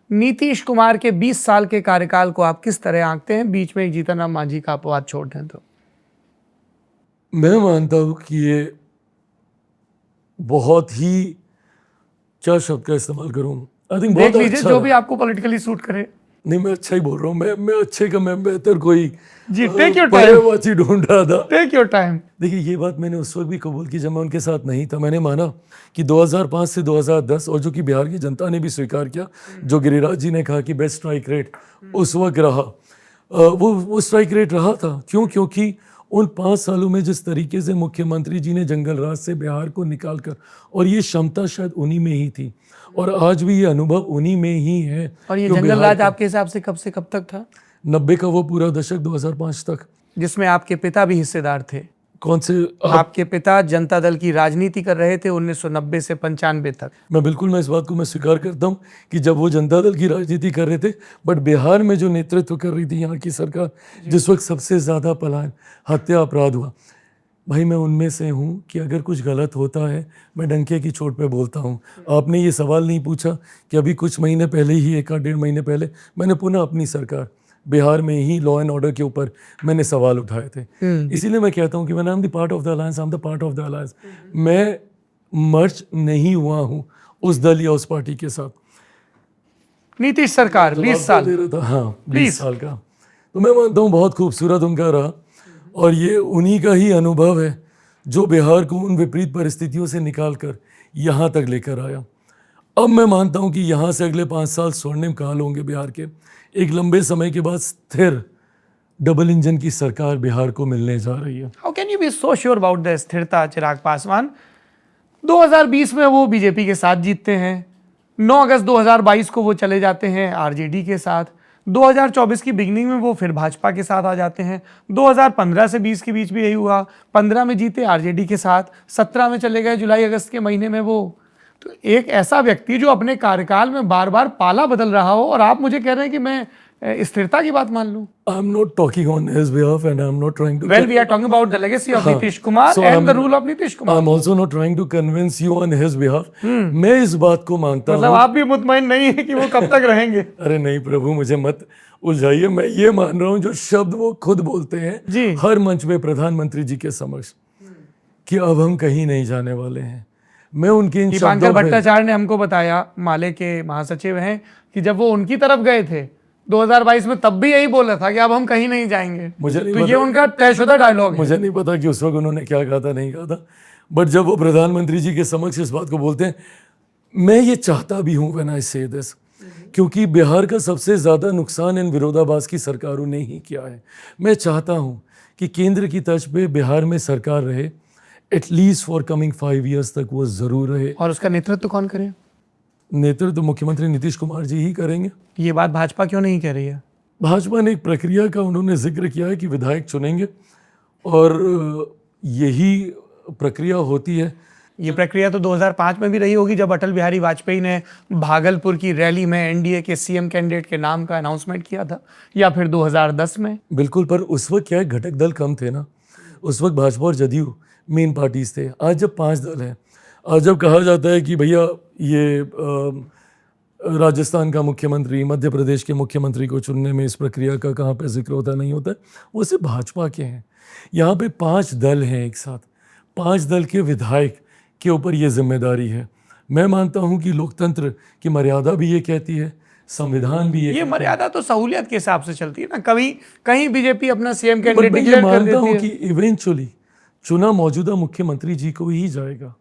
नीतीश कुमार के 20 साल के कार्यकाल को आप किस तरह आंकते हैं? बीच में एक जीतन राम मांझी का अपवाद छोड़ दें तो। मैं मानता हूं कि ये बहुत ही, क्या शब्द का इस्तेमाल करूं, आई थिंक बहुत देख लीजिए अच्छा जो भी आपको पॉलिटिकली सूट करे। नहीं, मैं अच्छा ही बोल रहा हूँ। मैं अच्छे का मैं बेहतर कोई जी, टेक योर टाइम, पर्यायवाची ढूंढ रहा था। Take your time. देखिए, ये बात मैंने उस वक्त भी कबूल की जब मैं उनके साथ नहीं था। मैंने माना कि 2005 से 2010, और जो कि बिहार की जनता ने भी स्वीकार किया, जो गिरिराज जी ने कहा कि बेस्ट स्ट्राइक रेट उस वक्त रहा, वो स्ट्राइक रेट रहा था। क्यों? क्योंकि उन 5 सालों में जिस तरीके से मुख्यमंत्री जी ने जंगल राज से बिहार को निकाल कर, और ये क्षमता शायद उन्हीं में ही थी, और आज भी ये अनुभव उन्हीं में ही है। और ये जंगल राज आपके हिसाब से कब तक था? 90 का वो पूरा दशक, 2005 तक, जिसमें आपके पिता भी हिस्सेदार थे। कौन से? आपके पिता जनता दल की राजनीति कर रहे थे 1990 से 95 तक। मैं इस बात को मैं स्वीकार करता हूँ कि जब वो जनता दल की राजनीति कर रहे थे, बट बिहार में जो नेतृत्व कर रही थी यहाँ की सरकार, जिस वक्त सबसे ज़्यादा पलायन, हत्या, अपराध हुआ, भाई मैं उनमें से हूँ कि अगर कुछ गलत होता है मैं डंके की चोट पे बोलता हूँ। आपने ये सवाल नहीं पूछा कि अभी कुछ महीने पहले ही, 1-1.5 महीने पहले, मैंने पुनः अपनी सरकार बिहार में ही लॉ एंड ऑर्डर के ऊपर मैंने सवाल उठाए थे। इसीलिए मैं कहता हूँ कि when I am the part of the alliance, I am the part of the alliance. मैं मर्ज नहीं हुआ हूँ उस दल या उस पार्टी के साथ। नीतीश सरकार 20 साल दे रहा था, हाँ 20 साल का, तो मैं मानता हूँ बहुत खूबसूरत उनका रहा, और ये उन्हीं का ही अनुभव है जो बिहार को उन विपरीत परिस्थितियों से निकाल कर यहाँ तक लेकर आया। अब मैं मानता हूँ कि यहाँ से अगले 5 साल स्वर्णिम काल होंगे बिहार के। एक लंबे समय के बाद स्थिर डबल इंजन की सरकार बिहार को मिलने जा रही है। How can you be so sure about the स्थिरता, चिराग पासवान? 2020 में वो बीजेपी के साथ जीतते हैं, 9 अगस्त 2022 को वो चले जाते हैं आरजेडी के साथ, 2024 की बिगनिंग में वो फिर भाजपा के साथ आ जाते हैं, 2015 से 20 के बीच भी यही हुआ, 15 में जीते आरजेडी के साथ, 17 में चले गए जुलाई अगस्त के महीने में वो। तो एक ऐसा व्यक्ति जो अपने कार्यकाल में बार बार पाला बदल रहा हो, और आप मुझे कह रहे हैं कि मैं स्थिरता की बात मान लूं। I am not talking on his behalf and I am not trying to. Well, we are talking about the legacy of Nitish Kumar and the rule of Nitish Kumar. I am also not trying to convince you on his behalf. मैं इस बात को मानता हूँ। मतलब आप भी मुतमईन नहीं है कि वो कब तक रहेंगे? अरे नहीं प्रभु, मुझे मत उलझाइए। मैं ये मान रहा हूँ जो शब्द वो खुद बोलते हैं जी, हर मंच में प्रधानमंत्री जी के समक्ष, कि अब हम कहीं नहीं जाने वाले हैं। मैं उनके इन दीपांकर भट्टाचार्य ने हमको बताया, माले के महासचिव हैं, कि जब वो उनकी तरफ गए थे 2022 में, तब भी यही बोला था कि अब हम कहीं नहीं जाएंगे। मुझे नहीं तो पता, ये उनका तयशुदा डायलॉग है। मुझे नहीं पता कि उस वक्त उन्होंने क्या कहा था, नहीं कहा था, बट जब वो प्रधानमंत्री जी के समक्ष इस बात को बोलते हैं, मैं ये चाहता भी हूँ व्हेन आई से दिस, क्योंकि बिहार का सबसे ज़्यादा नुकसान इन विरोधाभास की सरकारों ने ही किया है। मैं चाहता हूँ कि केंद्र की तर्ज पे बिहार में सरकार रहे, एटलीस्ट फॉर कमिंग 5 ईयर्स तक वो ज़रूर रहे। और उसका नेतृत्व कौन करे? नेतृत्व मुख्यमंत्री नीतीश कुमार जी ही करेंगे। ये बात भाजपा क्यों नहीं कह रही है? भाजपा ने एक प्रक्रिया का उन्होंने जिक्र किया है कि विधायक चुनेंगे, और यही प्रक्रिया होती है। ये प्रक्रिया तो 2005 में भी रही होगी, जब अटल बिहारी वाजपेयी ने भागलपुर की रैली में एनडीए के सीएम कैंडिडेट के नाम का अनाउंसमेंट किया था, या फिर 2010 में। बिल्कुल, पर उस वक्त क्या है, घटक दल कम थे ना। उस वक्त भाजपा और जदयू मेन पार्टीज थे। आज जब 5 दल हैं, आज जब कहा जाता है कि भैया ये राजस्थान का मुख्यमंत्री, मध्य प्रदेश के मुख्यमंत्री को चुनने में इस प्रक्रिया का कहाँ पे जिक्र होता नहीं होता है, वो सिर्फ भाजपा के हैं। यहाँ पे 5 दल हैं एक साथ, 5 दल के विधायक के ऊपर ये जिम्मेदारी है। मैं मानता हूँ कि लोकतंत्र की मर्यादा भी ये कहती है, संविधान भी ये मर्यादा तो सहूलियत के हिसाब से चलती है ना। कभी कहीं बीजेपी अपना सीएम कैंडिडेट डिक्लेयर कर देती है। मैं मानता हूँ कि इवेंचुअली चुना मौजूदा मुख्यमंत्री जी को ही जाएगा।